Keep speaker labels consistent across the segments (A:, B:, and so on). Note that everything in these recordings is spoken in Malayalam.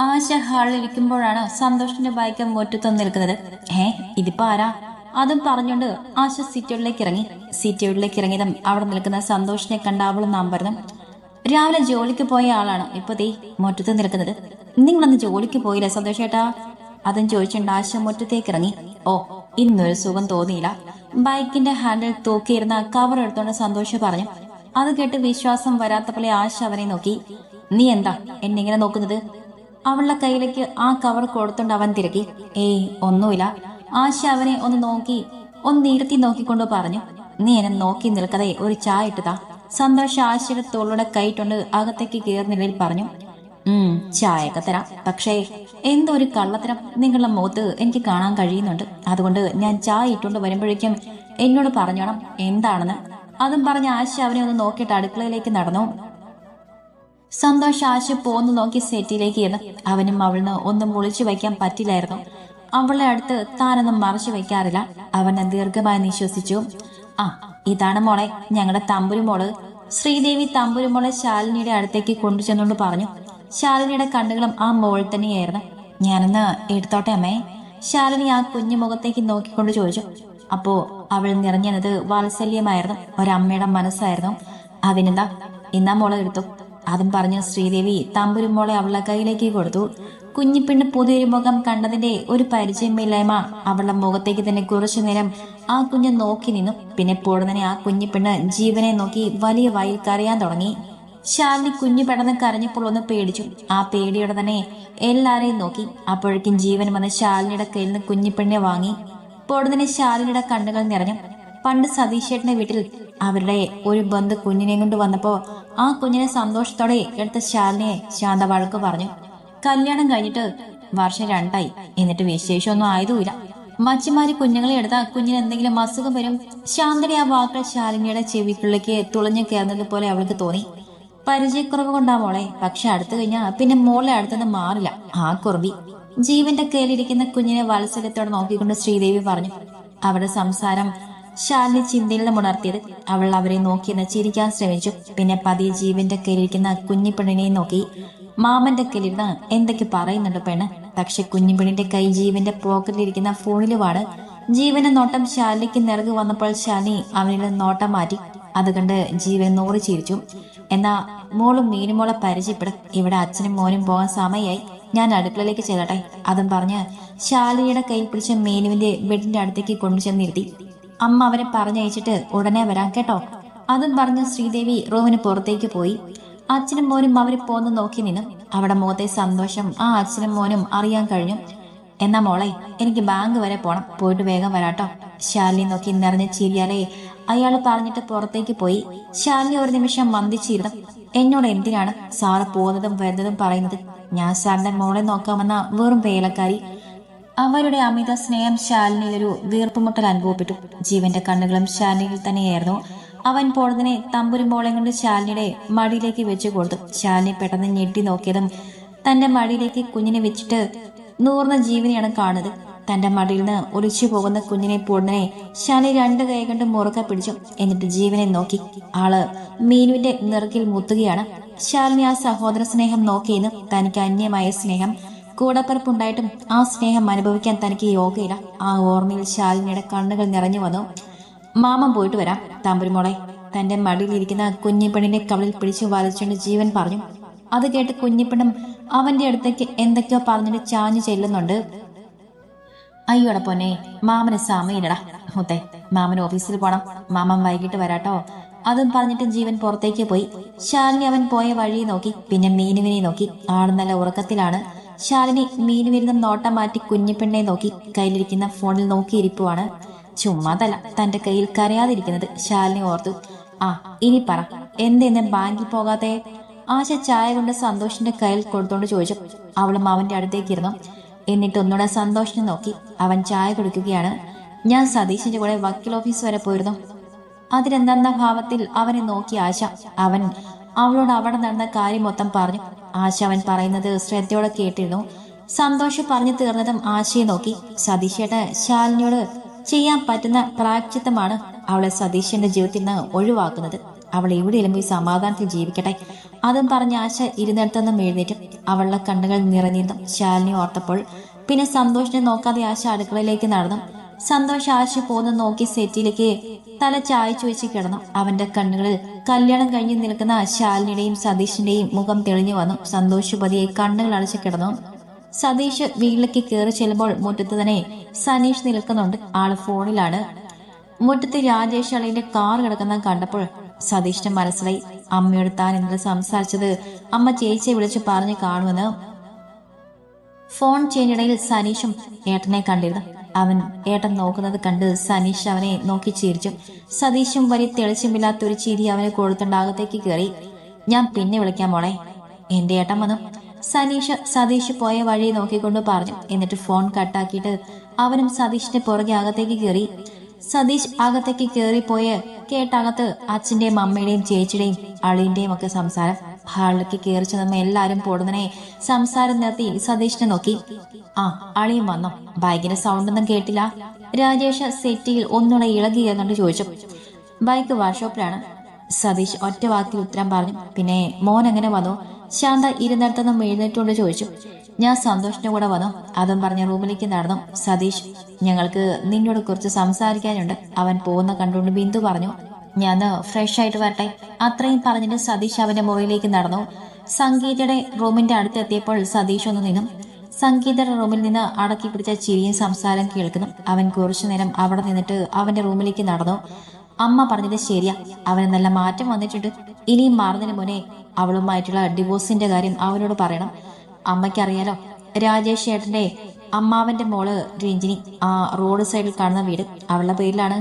A: ആശ ഹാളിലിരിക്കുമ്പോഴാണ് സന്തോഷിന്റെ ബൈക്ക് മുറ്റത്ത് നിൽക്കുന്നത്. ഇതിപ്പോ ആരാ? അതും പറഞ്ഞുകൊണ്ട് ആശ സീറ്റോഡിലേക്ക് ഇറങ്ങിയതും അവിടെ നിൽക്കുന്ന സന്തോഷിനെ കണ്ട അവൾ നാം പറഞ്ഞു. രാവിലെ ജോലിക്ക് പോയ ആളാണ് ഇപ്പൊ തീ മുറ്റത്ത് നിൽക്കുന്നത്. നിങ്ങളന്ന് ജോലിക്ക് പോയില്ലേ സന്തോഷേട്ടാ? അതും ചോദിച്ചുകൊണ്ട് ആശ മുറ്റത്തേക്ക് ഇറങ്ങി. ഓ, ഇന്നൊരു സുഖം തോന്നിയില്ല. ബൈക്കിന്റെ ഹാൻഡിൽ തൂക്കിയിരുന്ന കവർ എടുത്തോണ്ട് സന്തോഷ് പറഞ്ഞു. അത് കേട്ട് വിശ്വാസം വരാത്ത പോലെ ആശ അവനെ നോക്കി. നീ എന്താ എന്നെങ്ങനെ നോക്കുന്നത്? അവളുടെ കയ്യിലേക്ക് ആ കവർ കൊടുത്തോണ്ട് അവൻ തിരക്കി. ഒന്നുമില്ല. ആശ അവനെ ഒന്ന് ഇരുത്തി നോക്കിക്കൊണ്ട് പറഞ്ഞു. നീ എന്നെ നോക്കി നിൽക്കതെ ഒരു ചായ ഇട്ടതാ. സന്തോഷ് ആശയുടെ തോളുടെ കൈയിട്ടുണ്ട് അകത്തേക്ക് കയറുന്നിടയിൽ പറഞ്ഞു. ചായയൊക്കെ തരാം, പക്ഷേ എന്തോ ഒരു കള്ളത്തരം നിങ്ങളുടെ മുഖത്ത് എനിക്ക് കാണാൻ കഴിയുന്നുണ്ട്. അതുകൊണ്ട് ഞാൻ ചായ ഇട്ടുകൊണ്ട് വരുമ്പോഴേക്കും എന്നോട് പറഞ്ഞോണം എന്താണെന്ന്. അതും പറഞ്ഞ് ആശ അവനെ ഒന്ന് നോക്കിയിട്ട് അടുക്കളയിലേക്ക് നടന്നു. സന്തോഷ് ആശ പോന്നു നോക്കി സെറ്റിലേക്ക് ഇരുന്നു. അവനും അവളിന് ഒന്നും ഒളിച്ചു വയ്ക്കാൻ പറ്റില്ലായിരുന്നു. അവളുടെ അടുത്ത് താനൊന്നും മറച്ചു വയ്ക്കാറില്ല. അവനെ ദീർഘമായി നിശ്വസിച്ചു. ഇതാണ് മോളെ ഞങ്ങളുടെ തമ്പുരുമോള്. ശ്രീദേവി തമ്പുരുമോളെ ശാലിനിയുടെ അടുത്തേക്ക് കൊണ്ടുചെന്നുകൊണ്ട് പറഞ്ഞു. ശാലിനിയുടെ കണ്ണുകളും ആ മോൾ തന്നെയായിരുന്നു. ഞാനൊന്ന് എടുത്തോട്ടെ അമ്മേ? ശാലിനി ആ കുഞ്ഞു മുഖത്തേക്ക് നോക്കിക്കൊണ്ട് ചോദിച്ചു. അപ്പോ അവൾ നിറഞ്ഞത് വാത്സല്യമായിരുന്നു, ഒരമ്മയുടെ മനസ്സായിരുന്നു. അതിനെന്താ, ഇന്നാ മോളെ എടുത്തു. അതും പറഞ്ഞു ശ്രീദേവി തമ്പുരുമോളെ അവളുടെ കയ്യിലേക്ക് കൊടുത്തു. കുഞ്ഞിപ്പെണ്ണ് പുതിയൊരു മുഖം കണ്ടതിന്റെ ഒരു പരിചയമില്ലായ്മ അവളുടെ മുഖത്തേക്ക് തന്നെ കുറച്ചു നേരം ആ കുഞ്ഞ് നോക്കി നിന്നു. പിന്നെ പൊടുന്നനെ ആ കുഞ്ഞിപ്പെണ്ണ് ജീവനെ നോക്കി വലിയ വായിൽ കരയാൻ തുടങ്ങി. ശാലിനി കുഞ്ഞു പെട്ടെന്ന് കരഞ്ഞപ്പോൾ ഒന്ന് പേടിച്ചു. ആ പേടിയോടെ തന്നെ എല്ലാരെയും നോക്കി. അപ്പോഴേക്കും ജീവൻ വന്ന് ശാലിനിയുടെ കയ്യിൽ നിന്ന് കുഞ്ഞിപ്പെണ്ണെ വാങ്ങി. പൊടുന്നനെ ശാലിനിയുടെ കണ്ണുകൾ നിറഞ്ഞു. പണ്ട് സതീശേട്ടന്റെ വീട്ടിൽ അവരുടെ ഒരു ബന്ധു കുഞ്ഞിനെ കൊണ്ട് വന്നപ്പോ ആ കുഞ്ഞിനെ സന്തോഷത്തോടെ എടുത്ത ശാലിനിയെ ശാന്ത വഴക്ക് പറഞ്ഞു. കല്യാണം കഴിഞ്ഞിട്ട് വർഷം 2 എന്നിട്ട് വിശേഷമൊന്നും ആയതുമില്ല. മച്ചിമാരി കുഞ്ഞുങ്ങളെ എടുത്ത കുഞ്ഞിന് എന്തെങ്കിലും അസുഖം വരും. ശാന്തയുടെ ആ വാക്കുകൾ ശാലിനിയുടെ ചെവിക്കുള്ളിലേക്ക് തുളഞ്ഞു കയറുന്നത് പോലെ അവൾക്ക് തോന്നി. പരിചയക്കുറവ് കൊണ്ടാ മോളെ, പക്ഷെ അടുത്തു കഴിഞ്ഞാ പിന്നെ മോളെ അടുത്തുനിന്ന് മാറില്ല ആ കുറുമ്പി. ജീവന്റെ കയ്യിലിരിക്കുന്ന കുഞ്ഞിനെ വാത്സല്യത്തോടെ നോക്കിക്കൊണ്ട് ശ്രീദേവി പറഞ്ഞു. അവരുടെ സംസാരം ശാലിനി ചിന്തയിൽ ഉണർത്തിയത്. അവൾ അവരെ നോക്കിയെന്ന് ചിരിക്കാൻ ശ്രമിച്ചു. പിന്നെ പതിയെ ജീവന്റെ കയ്യിലിരിക്കുന്ന കുഞ്ഞിപ്പെണ്ണിനെ നോക്കി. മാമന്റെ കയ്യിലിരുന്ന് എന്തൊക്കെ പറയുന്നുണ്ട് പെണ്ണ്. പക്ഷെ കുഞ്ഞിപ്പെണ്ണിന്റെ കൈ ജീവന്റെ പോക്കറ്റിലിരിക്കുന്ന ഫോണിലുമാണ്. ജീവന്റെ നോട്ടം ശാലിനിക്ക് നിറകു വന്നപ്പോൾ ശാലിനി അവനിൽ നോട്ടം മാറ്റി. അത് കണ്ട് ജീവൻ നോറി ചിരിച്ചു. എന്നാ മോളും മീനുമോളെ പരിചയപ്പെടും. ഇവിടെ അച്ഛനും മോനും പോകാൻ സമയമായി. ഞാൻ അടുക്കളയിലേക്ക് ചെല്ലട്ടെ? അതും പറഞ്ഞ് ശാലിനിയുടെ കയ്യിൽ പിടിച്ച മീനുവിന്റെ ബെഡിന്റെ അടുത്തേക്ക് കൊണ്ടുചെന്നിരുത്തി. അമ്മ അവരെ പറഞ്ഞയച്ചിട്ട് ഉടനെ വരാം കേട്ടോ? അതും പറഞ്ഞ് ശ്രീദേവി റൂമിന് പുറത്തേക്ക് പോയി. അച്ഛനും മോനും അവരെ പോന്ന് നോക്കി നിന്നു. അവിടെ മുഖത്തെ സന്തോഷം ആ അച്ഛനും മോനും അറിയാൻ കഴിഞ്ഞു. എന്നാ മോളെ, എനിക്ക് ബാങ്ക് വരെ പോണം, പോയിട്ട് വേഗം വരാട്ടോ. ശാലിനി നോക്കി നിറഞ്ഞ ചിരിയാലേ അയാൾ പറഞ്ഞിട്ട് പുറത്തേക്ക് പോയി. ശാലിനി ഒരു നിമിഷം മന്ദിച്ചിരുന്നു. എന്നോട് എന്തിനാണ് സാറ് പോകുന്നതും വരുന്നതും പറയുന്നത്? ഞാൻ സാറിന്റെ മോളെ നോക്കാമെന്ന വെറും വേലക്കാരി. അവരുടെ അമിത സ്നേഹം ശാലിനിയിൽ ഒരു വീർപ്പുമുട്ടൽ അനുഭവപ്പെട്ടു. ജീവന്റെ കണ്ണുകളും ശാലിനിയിൽ തന്നെയായിരുന്നു. അവൻ പോടതിനെ തമ്പുരുമോളെ കൊണ്ട് ശാലിനിയുടെ മടിയിലേക്ക് വെച്ചു കൊടുത്തു. ശാലിനി പെട്ടെന്ന് ഞെട്ടി നോക്കിയതും തന്റെ മടിയിലേക്ക് കുഞ്ഞിനെ വെച്ചിട്ട് നൂർന്ന ജീവനെയാണ് കാണുന്നത്. തന്റെ മടിയിൽ നിന്ന് ഒളിച്ചു പോകുന്ന കുഞ്ഞിനെ പോടതിനെ ശാലിനി 2 കൈ കൊണ്ട് മുറുക്കെ പിടിച്ചു. എന്നിട്ട് ജീവനെ നോക്കി. ആള് മീനുവിന്റെ നെറുകിൽ മുത്തുകയാണ്. ശാലിനി ആ സഹോദര സ്നേഹം നോക്കിയെന്ന് തനിക്ക് അന്യമായ സ്നേഹം. കൂടപ്പിറപ്പുണ്ടായിട്ടും ആ സ്നേഹം അനുഭവിക്കാൻ തനിക്ക് യോഗയില്ല. ആ ഓർമ്മയിൽ ശാലിനിയുടെ കണ്ണുകൾ നിറഞ്ഞു വന്നു. മാമൻ പോയിട്ട് വരാം തമ്പുരുമോളെ. തന്റെ മടിയിലിരിക്കുന്ന കുഞ്ഞിപ്പെണ്ണിന്റെ കവളിൽ പിടിച്ചു വലിച്ചുകൊണ്ട് ജീവൻ പറഞ്ഞു. അത് കേട്ട് കുഞ്ഞിപ്പെണ്ണും അവന്റെ അടുത്തേക്ക് എന്തൊക്കെയോ പറഞ്ഞിട്ട് ചാഞ്ഞു ചെല്ലുന്നുണ്ട്. അയ്യോടെ പൊന്നെ, മാമന് സമയമില്ലടാ മുത്തേ, മാമൻ ഓഫീസിൽ പോണം, മാമൻ വൈകിട്ട് വരാട്ടോ. അതും പറഞ്ഞിട്ട് ജീവൻ പുറത്തേക്ക് പോയി. ശാലിനി അവൻ പോയ വഴി നോക്കി. പിന്നെ മീനുവിനെ നോക്കി. ആള് നല്ല ഉറക്കത്തിലാണ്. ശാലിനി മീനുവിരുന്ന് നോട്ടം മാറ്റി കുഞ്ഞിപ്പെണ്ണെ നോക്കി. കയ്യിലിരിക്കുന്ന ഫോണിൽ നോക്കിയിരിക്കുവാണ്. ചുമ്മാതല്ല തന്റെ കയ്യിൽ കരയാതിരിക്കുന്നത് ശാലിനി ഓർത്തു. ഇനി പറ, എന്തെന്ന് ബാങ്കിൽ പോകാതെ? ആശ ചായ കൊണ്ട് സന്തോഷിന്റെ കയ്യിൽ കൊടുത്തോണ്ട് ചോദിച്ചു. അവളും അവന്റെ അടുത്തേക്ക് ഇരുന്നു. എന്നിട്ട് ഒന്നുകൂടെ സന്തോഷിനെ നോക്കി. അവൻ ചായ കുടിക്കുകയാണ്. ഞാൻ സതീശന്റെ കൂടെ വക്കീൽ ഓഫീസ് വരെ പോയിരുന്നു. അതിനെന്തെന്ന ഭാവത്തിൽ അവനെ നോക്കി ആശ. അവൻ അവളോട് അവിടെ നടന്ന കാര്യം മൊത്തം പറഞ്ഞു. ആശ അവൻ പറയുന്നത് ശ്രദ്ധയോടെ കേട്ടിരുന്നു. സന്തോഷം പറഞ്ഞു തീർന്നതും ആശയെ നോക്കി. സതീശേട്ട ശാലിനിയോട് ചെയ്യാൻ പറ്റുന്ന പ്രായച്ചിത്തമാണ് അവളെ സതീശന്റെ ജീവിതത്തിൽ നിന്ന് ഒഴിവാക്കുന്നത്. അവൾ എവിടെയെങ്കിലും പോയി സമാധാനത്തിൽ ജീവിക്കട്ടെ. അതും പറഞ്ഞ് ആശ ഇരുന്നിടത്തൊന്നും എഴുന്നേറ്റും. അവളുടെ കണ്ണുകൾ നിറഞ്ഞിരുന്നു ശാലിനി ഓർത്തപ്പോൾ. പിന്നെ സന്തോഷിനെ നോക്കാതെ ആശ അടുക്കളയിലേക്ക് നടന്നു. സന്തോഷ് ആശ പോകുന്ന നോക്കി സെറ്റിലേക്ക് തല ചായച്ചു വെച്ച് കിടന്നു. അവന്റെ കണ്ണുകളിൽ കല്യാണം കഴിഞ്ഞ് നിൽക്കുന്ന ശാലിനിയുടെയും സതീഷിന്റെയും മുഖം തെളിഞ്ഞു വന്നു. സന്തോഷ് പതിയെ കണ്ണുകൾ അടച്ചു കിടന്നു. സതീഷ് വീട്ടിലേക്ക് കയറി ചെല്ലുമ്പോൾ മുറ്റത്ത് തന്നെ സനീഷ് നിൽക്കുന്നുണ്ട്. ആള് ഫോണിലാണ്. മുറ്റത്ത് രാജേഷ് അളിയുടെ കാർ കിടക്കുന്ന കണ്ടപ്പോൾ സതീഷിന്റെ മനസ്സിലായി അമ്മയോട് താൻ എന്ത് സംസാരിച്ചത് അമ്മ ചേച്ചിയെ വിളിച്ച് പറഞ്ഞു കാണുമെന്ന്. ഫോൺ ചെയ്യുന്നിടയിൽ സനീഷും ഏട്ടനെ കണ്ടിരുന്നു. അവൻ ഏട്ടൻ നോക്കുന്നത് കണ്ട് സനീഷ് അവനെ നോക്കി ചിരിച്ചു. സതീഷും വലിയ തെളിച്ചമില്ലാത്തൊരു ചിരി അവനെ കൊടുത്തുകൊണ്ട് അകത്തേക്ക് കയറി. ഞാൻ പിന്നെ വിളിക്കാം മോളെ, എന്റെ ഏട്ടൻ വന്നു. സതീഷ് പോയ വഴി നോക്കിക്കൊണ്ട് പറഞ്ഞു. എന്നിട്ട് ഫോൺ കട്ടാക്കിയിട്ട് അവനും സതീഷിന്റെ പുറകെ അകത്തേക്ക് കയറി. സതീഷ് അകത്തേക്ക് കയറിപ്പോയ കേട്ടകത്ത് അച്ഛന്റെയും അമ്മയുടെയും ചേച്ചിയുടെയും അളിന്റെയും ഒക്കെ സംസാരം. ഹാളിലേക്ക് കയറി ചെന്ന എല്ലാരും പൊടുന്നനെ സംസാരം നിർത്തി സതീഷിനെ നോക്കി. ആ, അളിയും വന്നോ? ബൈക്കിന്റെ സൗണ്ടൊന്നും കേട്ടില്ല. രാജേഷ് സെറ്റിയിൽ ഒന്നുകൂടെ ഇളകി കണ്ട് ചോദിച്ചു. ബൈക്ക് വർക്ക്ഷോപ്പിലാണ്. സതീഷ് ഒറ്റ വാക്കിൽ ഉത്തരം പറഞ്ഞു. പിന്നെ മോൻ എങ്ങനെ വന്നു? ശാന്ത ഇരുന്നിടത്തൊന്നും എഴുന്നേറ്റുകൊണ്ട് ചോദിച്ചു. ഞാൻ സന്തോഷിന്റെ കൂടെ വന്നു. അതും പറഞ്ഞ റൂമിലേക്ക് നടന്നു. സതീഷ്, ഞങ്ങൾക്ക് നിന്നോട് കുറച്ച് സംസാരിക്കാനുണ്ട്. അവൻ പോകുന്ന കണ്ടുകൊണ്ട് ബിന്ദു പറഞ്ഞു. ഞാൻ ഫ്രഷ് ആയിട്ട് വരട്ടെ. അത്രയും പറഞ്ഞിട്ട് സതീഷ് അവന്റെ മുറിയിലേക്ക് നടന്നു. സംഗീതയുടെ റൂമിന്റെ അടുത്തെത്തിയപ്പോൾ സതീഷ് ഒന്ന് നിന്നു. സംഗീതയുടെ റൂമിൽ നിന്ന് അടക്കി പിടിച്ച ചിരിയും സംസാരം കേൾക്കുന്നു. അവൻ കുറച്ചു നേരം അവിടെ നിന്നിട്ട് അവന്റെ റൂമിലേക്ക് നടന്നു. അമ്മ പറഞ്ഞത് ശരിയാ, അവന് നല്ല മാറ്റം വന്നിട്ടുണ്ട്. ഇനിയും മാറുന്നതിന് മുന്നേ അവളുമായിട്ടുള്ള ഡിവോഴ്സിന്റെ കാര്യം അവനോട് പറയണം. അമ്മയ്ക്കറിയാലോ, രാജേഷ് ഏട്ടന്റെ അമ്മാവന്റെ മോള് രഞ്ജിനി ആ റോഡ് സൈഡിൽ കാണുന്ന വീട് അവളുടെ പേരിലാണ്.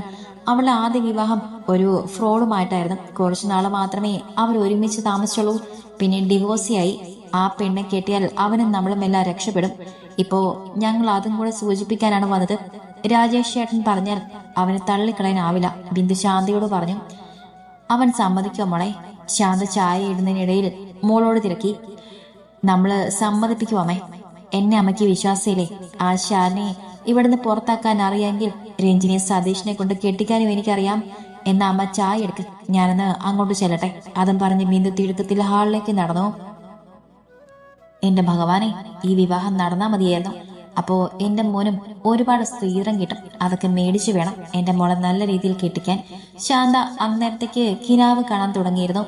A: അവളുടെ ആദ്യ വിവാഹം ഒരു ഫ്രോഡുമായിട്ടായിരുന്നു. കുറച്ചു നാള് മാത്രമേ അവർ ഒരുമിച്ച് താമസിച്ചുള്ളൂ. പിന്നെ ഡിവോഴ്സിയായി. ആ പെണ്ണെ കെട്ടിയാൽ അവനും നമ്മളും എല്ലാം രക്ഷപ്പെടും. ഇപ്പോ ഞങ്ങൾ അതും കൂടെ സൂചിപ്പിക്കാനാണ് വന്നത്. രാജേഷ് ചേട്ടൻ പറഞ്ഞാൽ അവന് തള്ളിക്കളയാനാവില്ല, ബിന്ദു ശാന്തയോട് പറഞ്ഞു. അവൻ സമ്മതിക്കോ മോളെ? ശാന്ത ചായ ഇടുന്നതിനിടയിൽ മോളോട് തിരക്കി. നമ്മള് സമ്മതിപ്പിക്കുവാമേ. എന്നെ അമ്മയ്ക്ക് വിശ്വാസയില്ലേ? ആ ശാലിനെ ഇവിടുന്ന് പുറത്താക്കാൻ അറിയാമെങ്കിൽ രഞ്ജിനിയെ സതീഷിനെ കൊണ്ട് കെട്ടിക്കാനും എനിക്കറിയാം. എന്നാ അമ്മ ചായ എടുക്ക്, ഞാനൊന്ന് അങ്ങോട്ട് ചെല്ലട്ടെ. അതും പറഞ്ഞ് ബിന്ദു തിടുക്കത്തിൽ ഹാളിലേക്ക് നടന്നു. എന്റെ ഭഗവാനെ, ഈ വിവാഹം നടന്നാ മതിയായിരുന്നു. അപ്പോ എന്റെ മോനും ഒരുപാട് സ്ത്രീധനം കിട്ടും. അതൊക്കെ മേടിച്ചു വേണം എന്റെ മോളെ നല്ല രീതിയിൽ കെട്ടിക്കാൻ. ശാന്ത അന്നേരത്തേക്ക് കിനാവ് കാണാൻ തുടങ്ങിയിരുന്നു.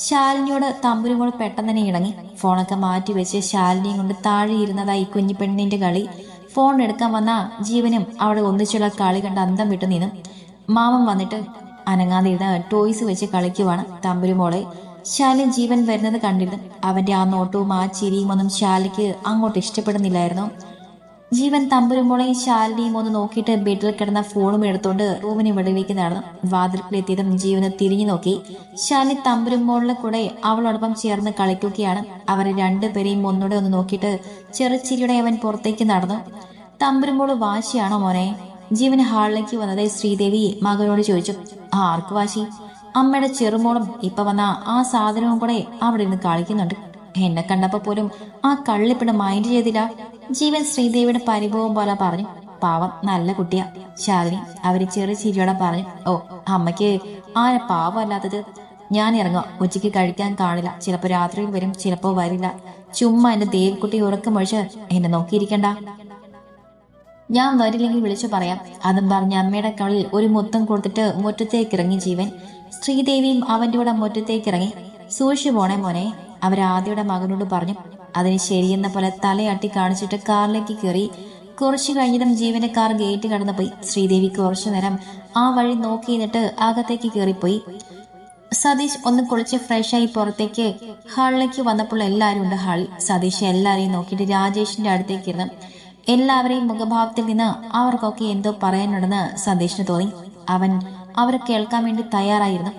A: ശാലിനിയോട് തമ്പുരുമോൾ പെട്ടെന്ന് തന്നെ ഇണങ്ങി. ഫോണൊക്കെ മാറ്റി വെച്ച് ശാലിനിയും കൊണ്ട് താഴെ ഇരുന്നതായി കുഞ്ഞിപ്പെണ്ണിന്റെ കളി. ഫോൺ എടുക്കാൻ വന്ന ജീവനും അവിടെ ഒന്നിച്ചുള്ള കളി കണ്ട് അന്തം വിട്ടു നിന്നു. മാമൻ വന്നിട്ട് അനങ്ങാതെ ഇരുന്ന് ടോയ്സ് വെച്ച് കളിക്കുവാണ് തമ്പുരുമോളെ. ശാലിൻ ജീവൻ വരുന്നത് കണ്ടിരുന്നു. അവന്റെ ആ നോട്ടവും ആ ചിരിയും ഒന്നും ശാലിക്ക് അങ്ങോട്ട് ഇഷ്ടപ്പെടുന്നില്ലായിരുന്നു. ജീവൻ തമ്പുരുമോളെയും ശാലിനിയും ഒന്ന് നോക്കിയിട്ട് ബെഡിൽ കിടന്ന ഫോണും എടുത്തോണ്ട് റൂമിന് വെളിയിലേക്ക് നടന്നു. വാതിൽക്കിലെത്തിയതും ജീവന് തിരിഞ്ഞു നോക്കി. ശാലിനി തമ്പുരുമോളിലെ കൂടെ അവളോടൊപ്പം ചേർന്ന് കളിക്കുകയാണ്. അവരെ രണ്ടുപേരെയും ഒന്നുകൂടെ ഒന്ന് നോക്കിയിട്ട് ചെറുച്ചിരിയുടെ അവൻ പുറത്തേക്ക് നടന്നു. തമ്പുരുമോള് വാശിയാണോ മോനെ? ജീവൻ ഹാളിലേക്ക് വന്നത് ശ്രീദേവി മകനോട് ചോദിച്ചു. ആർക്ക് വാശി? അമ്മയുടെ ചെറുമോളും ഇപ്പൊ വന്ന ആ സാധനവും കൂടെ അവിടെ ഇരുന്ന് കളിക്കുന്നുണ്ട്. എന്നെ കണ്ടപ്പോ പോലും ആ കള്ളിപ്പിട മൈൻഡ് ചെയ്തില്ല. ജീവൻ ശ്രീദേവിയുടെ പരിഭവം പോലെ പറഞ്ഞു. പാവം, നല്ല കുട്ടിയാ. ശാലിനി അവര് ചെറിയ ചിരിയോടെ പറഞ്ഞു. ഓ, അമ്മയ്ക്ക് ആന പാവം അല്ലാത്തത്. ഞാൻ ഇറങ്ങുക, ഉച്ചയ്ക്ക് കഴിക്കാൻ കാണില്ല. ചിലപ്പോ രാത്രിയിൽ വരും, ചിലപ്പോ വരില്ല. ചുമ്മാ എന്റെ ദേവിക്കുട്ടി ഉറക്കമൊഴിച്ച് എന്നെ നോക്കിയിരിക്കണ്ട. ഞാൻ വരില്ലെങ്കിൽ വിളിച്ചു പറയാം. അതും പറഞ്ഞ് അമ്മയുടെ കവളിൽ ഒരു മുത്തം കൊടുത്തിട്ട് മുറ്റത്തേക്ക് ഇറങ്ങി ജീവൻ. ശ്രീദേവിയും അവന്റെ കൂടെ മുറ്റത്തേക്ക് ഇറങ്ങി. സൂക്ഷിച്ചു പോണേ മോനെ, അവരാദ്യയുടെ മകനോട് പറഞ്ഞു. അതിന് ശരിയെന്ന പോലെ തലയാട്ടി കാണിച്ചിട്ട് കാറിലേക്ക് കയറി. കുറച്ചു കഴിഞ്ഞതും ജീവന്റെ കാർ ഗേറ്റ് കടന്നു പോയി. ശ്രീദേവി കുറച്ചു നേരം ആ വഴി നോക്കി നിന്നിട്ട് അകത്തേക്ക് കയറിപ്പോയി. സതീഷ് ഒന്ന് കുളിച്ച് ഫ്രഷായി പുറത്തേക്ക് ഹാളിലേക്ക് വന്നപ്പോൾ എല്ലാവരും ഉണ്ട് ഹാളിൽ. സതീഷ് എല്ലാരെയും നോക്കിയിട്ട് രാജേഷിന്റെ അടുത്തേക്ക് ഇരുന്നു. എല്ലാവരെയും മുഖഭാവത്തിൽ നിന്ന് അവർക്കൊക്കെ എന്തോ പറയാനുണ്ടെന്ന് സതീഷിന് തോന്നി. അവൻ അവരെ കേൾക്കാൻ വേണ്ടി തയ്യാറായിരുന്നു.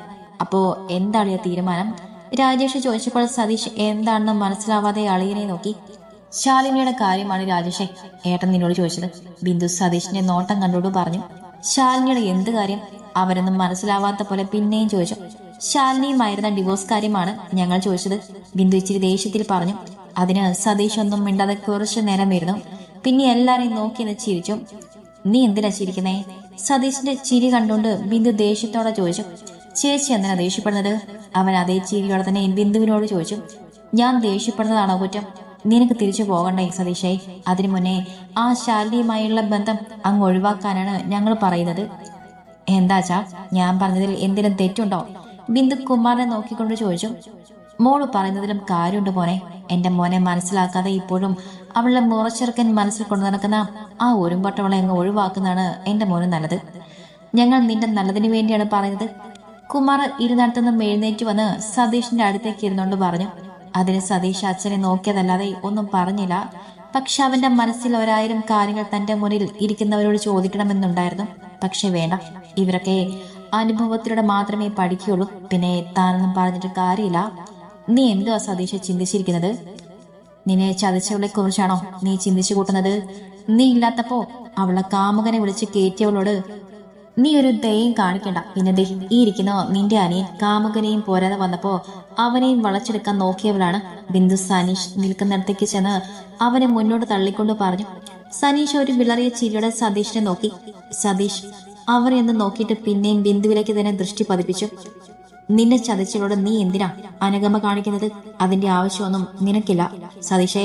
A: അപ്പോ എന്താണ് തീരുമാനം? രാജേഷ് ചോദിച്ചപ്പോൾ സതീഷ് എന്താണെന്ന് മനസ്സിലാവാതെ അളിയനെ നോക്കി. ശാലിനിയുടെ കാര്യമാണ് രാജേഷെ ഏട്ടൻ നിന്നോട് ചോദിച്ചത്. ബിന്ദു സതീഷിന്റെ നോട്ടം കണ്ടോട് പറഞ്ഞു. ശാലിനിയുടെ എന്ത് കാര്യം? അവരൊന്നും മനസ്സിലാവാത്ത പോലെ പിന്നെയും ചോദിച്ചു. ശാലിനിയുമായിരുന്ന ഡിവോഴ്സ് കാര്യമാണ് ഞങ്ങൾ ചോദിച്ചത്, ബിന്ദു ഇച്ചിരി ദേഷ്യത്തിൽ പറഞ്ഞു. അതിന് സതീഷ് ഒന്നും മിണ്ടാതെ കുറച്ചു നേരം ഇരുന്നു. പിന്നെ എല്ലാരെയും നോക്കി ചിരിച്ചു. നീ എന്തിനാ ചിരിക്കുന്നേ? സതീഷിന്റെ ചിരി കണ്ടുകൊണ്ട് ബിന്ദു ദേഷ്യത്തോടെ ചോദിച്ചു. ചേച്ചി എന്തിനാ ദേഷ്യപ്പെടുന്നത്? അവൻ അതേ ചിരിയോടെ തന്നെ ബിന്ദുവിനോട് ചോദിച്ചു. ഞാൻ ദേഷ്യപ്പെടുന്നതാണോ കുറ്റം? നിനക്ക് തിരിച്ചു പോകണ്ടേ സതീഷേ? അതിനു മുന്നേ ആ ശാലിനിയുമായുള്ള ബന്ധം അങ്ങ് ഒഴിവാക്കാനാണ് ഞങ്ങൾ പറയുന്നത്. എന്താച്ചാ ഞാൻ പറഞ്ഞതിൽ എന്തെങ്കിലും തെറ്റുണ്ടോ? ബിന്ദു കുമാരനെ നോക്കിക്കൊണ്ട് ചോദിച്ചു. മോള് പറയുന്നതിലും കാര്യമുണ്ട് മോനെ. എന്റെ മോനെ മനസ്സിലാക്കാതെ ഇപ്പോഴും അവളുടെ മുറച്ചെറുക്കൻ മനസ്സിൽ കൊണ്ടു നടക്കുന്ന ആ ഒരുമ്പട്ടവളെ അങ്ങ് ഒഴിവാക്കുന്നതാണ് എന്റെ മോന് നല്ലത്. ഞങ്ങൾ നിന്റെ നല്ലതിനു വേണ്ടിയാണ് പറയുന്നത്. കുമാർ ഇരുന്നിടത്തുനിന്നും എഴുന്നേറ്റ് വന്ന് സതീഷിന്റെ അടുത്തേക്ക് ഇരുന്നുകൊണ്ട് പറഞ്ഞു. അതിന് സതീഷ് അച്ഛനെ നോക്കിയതല്ലാതെ ഒന്നും പറഞ്ഞില്ല. പക്ഷെ അവന്റെ മനസ്സിൽ 1000 കാര്യങ്ങൾ തന്റെ മുന്നിൽ ഇരിക്കുന്നവരോട് ചോദിക്കണമെന്നുണ്ടായിരുന്നു. പക്ഷെ വേണ്ട, ഇവരൊക്കെ അനുഭവത്തിലൂടെ മാത്രമേ പഠിക്കുകയുള്ളൂ. പിന്നെ താനൊന്നും പറഞ്ഞിട്ട് കാര്യമില്ല. നീ എന്തുവാ സതീഷ് ചിന്തിച്ചിരിക്കുന്നത്? നിന്നെ ചതിച്ചവളെ കുറിച്ചാണോ നീ ചിന്തിച്ചു കൂട്ടുന്നത്? നീ ഇല്ലാത്തപ്പോ അവളെ കാമുകനെ വിളിച്ച് കയറ്റിയവളോട് നീ ഒരു ദയം കാണിക്കണ്ട. പിന്നെ ദേ ഈ ഇരിക്കുന്ന നിന്റെ അനിയൻ കാമുകനെയും പോരാതെ വന്നപ്പോ അവനെയും വളച്ചെടുക്കാൻ നോക്കിയവളാണ്. ബിന്ദു സനീഷ് നിൽക്കുന്നിടത്തേക്ക് ചെന്ന് അവനെ മുന്നോട്ട് തള്ളിക്കൊണ്ട് പറഞ്ഞു. സനീഷ് ഒരു വിളറിയ ചിരിയോടെ സതീഷിനെ നോക്കി. സതീഷ് അവരെ ഒന്ന് നോക്കിയിട്ട് പിന്നെയും ബിന്ദുവിലേക്ക് തന്നെ ദൃഷ്ടി പതിപ്പിച്ചു. നിന്നെ ചതിച്ചവളോട് നീ എന്തിനാ അനുകമ്പ കാണിക്കുന്നത്? അതിന്റെ ആവശ്യമൊന്നും നിനക്കില്ല സതീഷേ.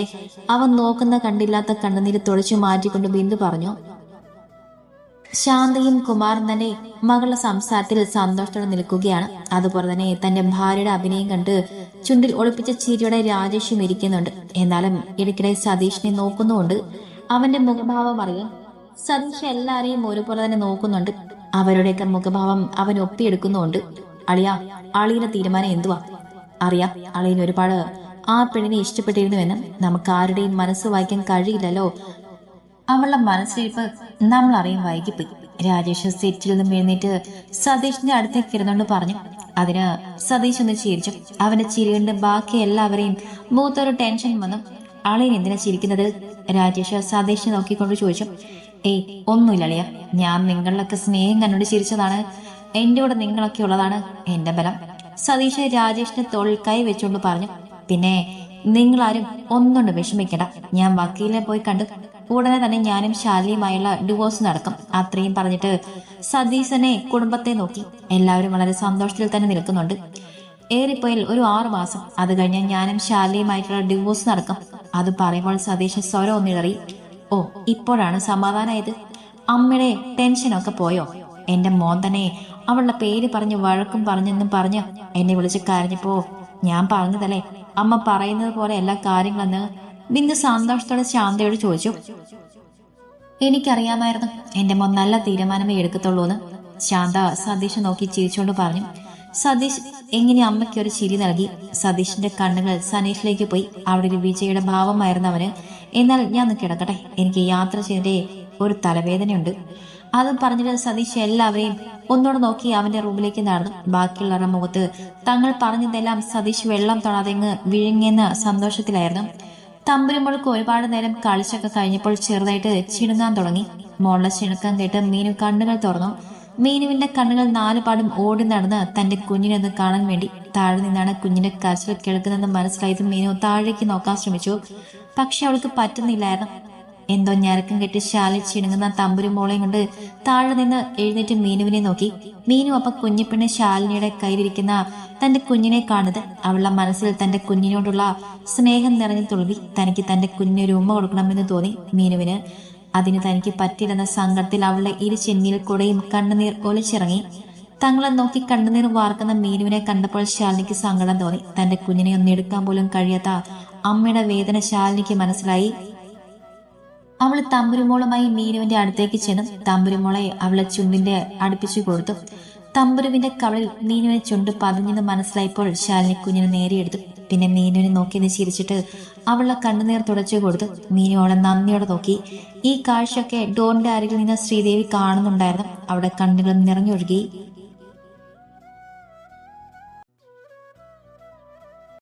A: അവൻ നോക്കുന്ന കണ്ടില്ലാത്ത കണ്ണുനീര് തുടച്ചു മാറ്റിക്കൊണ്ട് ബിന്ദു പറഞ്ഞു. ശാന്തയും കുമാറും തന്നെ മകളുടെ സംസാരത്തിൽ സന്തോഷത്തോടെ നിൽക്കുകയാണ്. അതുപോലെ തന്നെ തന്റെ ഭാര്യയുടെ അഭിനയം കണ്ട് ചുണ്ടിൽ ഒളിപ്പിച്ച ചിരിയോടെ രാജേഷും ഇരിക്കുന്നുണ്ട്. എന്നാലും ഇടയ്ക്കിടെ സതീഷിനെ നോക്കുന്നുണ്ട്. അവന്റെ മുഖഭാവം അറിയാം. സതീഷ് എല്ലാരെയും ഒരുപോലെ തന്നെ നോക്കുന്നുണ്ട്. അവരുടെയൊക്കെ മുഖഭാവം അവൻ ഒപ്പിയെടുക്കുന്നുണ്ട്. അളിയുടെ തീരുമാനം എന്തുവാ? അറിയാം, അളിയന് ഒരുപാട് ആ പെണ്ണിനെ ഇഷ്ടപ്പെട്ടിരുന്നുവെന്നും നമുക്ക് ആരുടെയും മനസ്സ് വായിക്കാൻ കഴിയില്ലല്ലോ. അവളുടെ മനസ്സിലിരിപ്പ് നമ്മൾ അറിയാൻ വൈകിപ്പോയി. രാജേഷ് സെറ്റിൽ നിന്നും എഴുന്നേറ്റ് സതീഷിന്റെ അടുത്തേക്ക് ഇരുന്നുകൊണ്ട് പറഞ്ഞു. അതിന് സതീഷ് ഒന്ന് ചിരിച്ചു. അവന്റെ ചിരി കണ്ട് ബാക്കി എല്ലാവരെയും മൂത്തൊരു ടെൻഷൻ വന്നു. അളിയൻ എന്തിനാ ചിരിക്കുന്നത്? രാജേഷ് സതീഷിനെ നോക്കിക്കൊണ്ട് ചോദിച്ചു. ഏയ് ഒന്നുമില്ല അളിയ, ഞാൻ നിങ്ങളിലൊക്കെ സ്നേഹം കണ്ടുകൊണ്ട് ചിരിച്ചതാണ്. എന്റെ കൂടെ നിങ്ങളൊക്കെ ഉള്ളതാണ് എന്റെ ബലം. സതീഷ് രാജേഷിന്റെ തോളിൽ കൈ വെച്ചുകൊണ്ട് പറഞ്ഞു. പിന്നെ നിങ്ങളാരും ഒന്നുകൊണ്ട് വിഷമിക്കണ്ട. ഞാൻ വക്കീലിനെ പോയി കണ്ടു. ഉടനെ തന്നെ ഞാനും ശാലിനിയുമായുള്ള ഡിവോഴ്സ് നടക്കും. അത്രയും പറഞ്ഞിട്ട് സതീശനെ കുടുംബത്തെ നോക്കി. എല്ലാവരും വളരെ സന്തോഷത്തിൽ തന്നെ നിൽക്കുന്നുണ്ട്. ഏറിപ്പോയാൽ ഒരു 6 മാസം, അത് കഴിഞ്ഞാൽ ഞാനും ശാലിനിയുമായിട്ടുള്ള ഡിവോഴ്സ് നടക്കും. അത് പറയുമ്പോൾ സതീശൻ സ്വരം ഒന്നിടറി. ഓ, ഇപ്പോഴാണ് സമാധാനമായത്. അമ്മയുടെ ടെൻഷനൊക്കെ പോയോ? എന്റെ മോൻ തന്നെ അവളുടെ പേര് പറഞ്ഞ് വഴക്കും പറഞ്ഞെന്നും പറഞ്ഞ് എന്നെ വിളിച്ച് കരഞ്ഞപ്പോ ഞാൻ പറഞ്ഞതല്ലേ അമ്മ പറയുന്നത് പോലെ എല്ലാ കാര്യങ്ങളെന്ന് ബിന്ദു സന്തോഷത്തോടെ ശാന്തയോട് ചോദിച്ചു. എനിക്കറിയാമായിരുന്നു എന്റെ മോൻ നല്ല തീരുമാനമേ എടുക്കത്തുള്ളൂ എന്ന് ശാന്ത സതീഷ് നോക്കി ചിരിച്ചുകൊണ്ട് പറഞ്ഞു. സതീഷ് എങ്ങനെ അമ്മയ്ക്ക് ഒരു ചിരി നൽകി. സതീഷിന്റെ കണ്ണുകൾ സനീഷിലേക്ക് പോയി. അവിടെ ഒരു വിജയുടെ ഭാവമായിരുന്നു അവന്. എന്നാൽ ഞാൻ ഒന്ന് കിടക്കട്ടെ, എനിക്ക് യാത്ര ചെയ്തേ ഒരു തലവേദനയുണ്ട്. അതും പറഞ്ഞിട്ട് സതീഷ് എല്ലാവരെയും ഒന്നോട് നോക്കി അവന്റെ റൂമിലേക്ക് നടന്നു. ബാക്കിയുള്ളവരുടെ മുഖത്ത് തങ്ങൾ പറഞ്ഞതെല്ലാം സതീഷ് വെള്ളം തൊടാതെ വിഴുങ്ങിയെന്ന സന്തോഷത്തിലായിരുന്നു. തമ്പുരുമ്പോൾക്ക് ഒരുപാട് നേരം കളിച്ചൊക്കെ കഴിഞ്ഞപ്പോൾ ചെറുതായിട്ട് ചിണുങ്ങാൻ തുടങ്ങി. മോളുടെ ചിണുക്കം കേട്ട് മീനു കണ്ണുകൾ തുറന്നു. മീനുവിന്റെ കണ്ണുകൾ 4 പാടും ഓടി നടന്ന് തന്റെ കുഞ്ഞിനൊന്ന് കാണാൻ വേണ്ടി. താഴെ നിന്നാണ് കുഞ്ഞിന്റെ കരച്ചിൽ കേൾക്കുന്നതെന്ന് മനസ്സിലായത് മീനു താഴേക്ക് നോക്കാൻ ശ്രമിച്ചു. പക്ഷെ അവൾക്ക് പറ്റുന്നില്ലായിരുന്നു. എന്തോ ഞരക്കം കെട്ടി ശാലിൽ ചിണുങ്ങുന്ന തമ്പുരുമോളെയും കൊണ്ട് താഴെ നിന്ന് എഴുന്നേറ്റ് മീനുവിനെ നോക്കി. മീനു അപ്പൊ കുഞ്ഞിപ്പെണ്ണ് ശാലിനിയുടെ കയ്യിലിരിക്കുന്ന തന്റെ കുഞ്ഞിനെ കാണുന്നത് അവളുടെ മനസ്സിൽ തന്റെ കുഞ്ഞിനോടുള്ള സ്നേഹം നിറഞ്ഞു തുളുമ്പി. തനിക്ക് തന്റെ കുഞ്ഞിനൊരു ഉമ്മ കൊടുക്കണമെന്ന് തോന്നി മീനുവിന്. അതിന് തനിക്ക് പറ്റില്ലെന്ന സങ്കടത്തിൽ അവളുടെ ഇരു ചെന്നിയിൽ കൂടെയും കണ്ണുനീർ ഒലിച്ചിറങ്ങി. തങ്ങളെ നോക്കി കണ്ണുനീർ വാർക്കുന്ന മീനുവിനെ കണ്ടപ്പോൾ ശാലിനിക്ക് സങ്കടം തോന്നി. തന്റെ കുഞ്ഞിനെ ഒന്ന് എടുക്കാൻ പോലും കഴിയാത്ത അമ്മയുടെ വേദന ശാലിനിക്ക് മനസ്സിലായി. അവൾ തമ്പുരുമോളുമായി മീനുവിന്റെ അടുത്തേക്ക് ചെന്നു. തമ്പുരുമോളെ അവളെ ചുണ്ടിന്റെ അടുപ്പിച്ചു കൊടുത്തു. തമ്പുരുവിന്റെ കവളിൽ മീനുവിനെ ചുണ്ട് പതിഞ്ഞെന്ന് മനസ്സിലായപ്പോൾ ശാലിനി കുഞ്ഞിനെ നേരിയെടുത്തു. പിന്നെ മീനുവിനെ നോക്കി ചിരിച്ചിട്ട് അവളുടെ കണ്ണുനീർ തുടച്ചു കൊടുത്തു. മീനു അവളെ നന്ദിയോടെ നോക്കി. ഈ കാഴ്ചയൊക്കെ ഡോറിന്റെ അരികിൽ നിന്ന് ശ്രീദേവി കാണുന്നുണ്ടായിരുന്നു. അവിടെ കണ്ണുകൾ നിറഞ്ഞൊഴുകി.